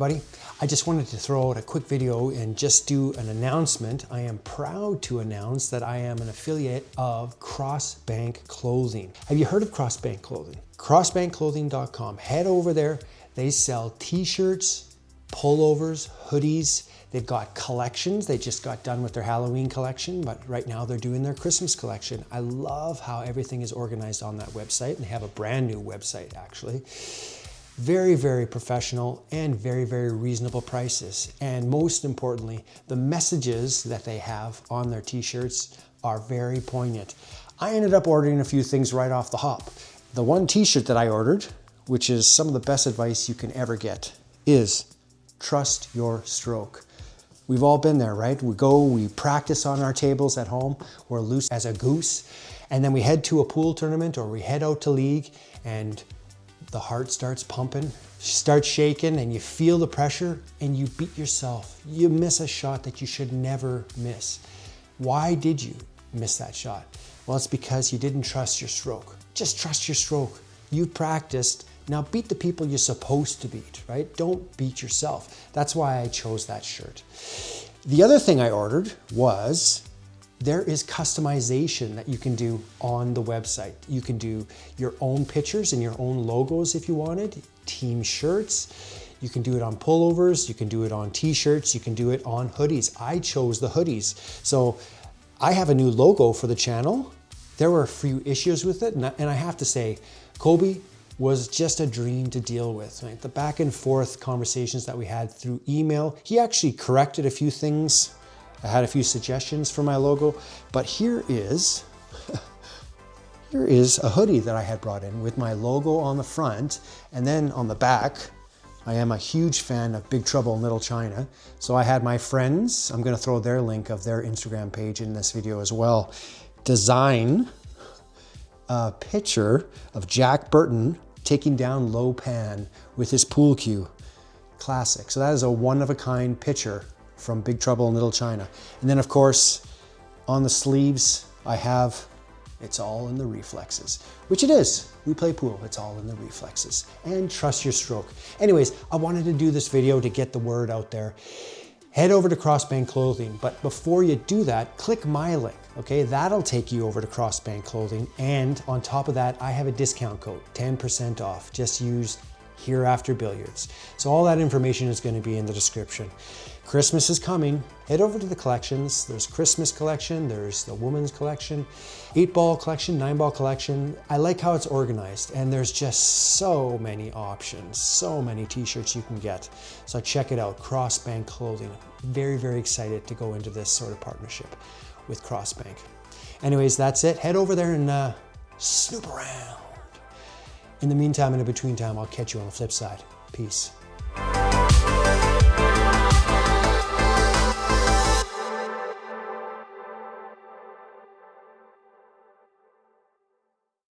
everybody. I just wanted to throw out a quick video and just do an announcement. I am proud to announce that I am an affiliate of Crossbank Clothing. Have you heard of Crossbank Clothing? Crossbankclothing.com. Head over there. They sell t-shirts, pullovers, hoodies. They've got collections. They just got done with their Halloween collection, but right now they're doing their Christmas collection. I love how everything is organized on that website, and they have a brand new website actually. Very, very professional and very, very reasonable prices. And most importantly, the messages that they have on their t-shirts are very poignant. I ended up ordering a few things right off the hop. The one t-shirt that I ordered, which is some of the best advice you can ever get, is trust your stroke. We've all been there, right? We practice on our tables at home. We're loose as a goose. And then we head to a pool tournament or we head out to league and the heart starts pumping, starts shaking, and you feel the pressure and you beat yourself. You miss a shot that you should never miss. Why did you miss that shot? Well, it's because you didn't trust your stroke. Just trust your stroke. You practiced. Now beat the people you're supposed to beat, right? Don't beat yourself. That's why I chose that shirt. The other thing I ordered was there is customization that you can do on the website. You can do your own pictures and your own logos if you wanted, team shirts. You can do it on pullovers, you can do it on t-shirts, you can do it on hoodies. I chose the hoodies. So I have a new logo for the channel. There were a few issues with it, and I have to say, Kobe was just a dream to deal with. Right? The back and forth conversations that we had through email, he actually corrected a few things. I had a few suggestions for my logo, but here is a hoodie that I had brought in with my logo on the front, and then on the back, I am a huge fan of Big Trouble in Little China. So I had my friends, I'm gonna throw their link of their Instagram page in this video as well, design a picture of Jack Burton taking down Lo Pan with his pool cue. Classic. So that is a one-of-a-kind picture from Big Trouble in Little China. And then of course, on the sleeves, I have, it's all in the reflexes, which it is. We play pool, it's all in the reflexes. And trust your stroke. Anyways, I wanted to do this video to get the word out there. Head over to Crossbank Clothing, but before you do that, click my link, okay? That'll take you over to Crossbank Clothing. And on top of that, I have a discount code, 10% off. Just use Hereafter Billiards. So all that information is going to be in the description. Christmas is coming. Head over to the collections. There's Christmas collection, there's the women's collection, 8-ball collection, 9-ball collection. I like how it's organized, and there's just so many options, so many t-shirts you can get. So check it out, Crossbank Clothing. Very, very excited to go into this sort of partnership with Crossbank. Anyways, that's it. Head over there and snoop around. In the meantime, in the between time, I'll catch you on the flip side. Peace.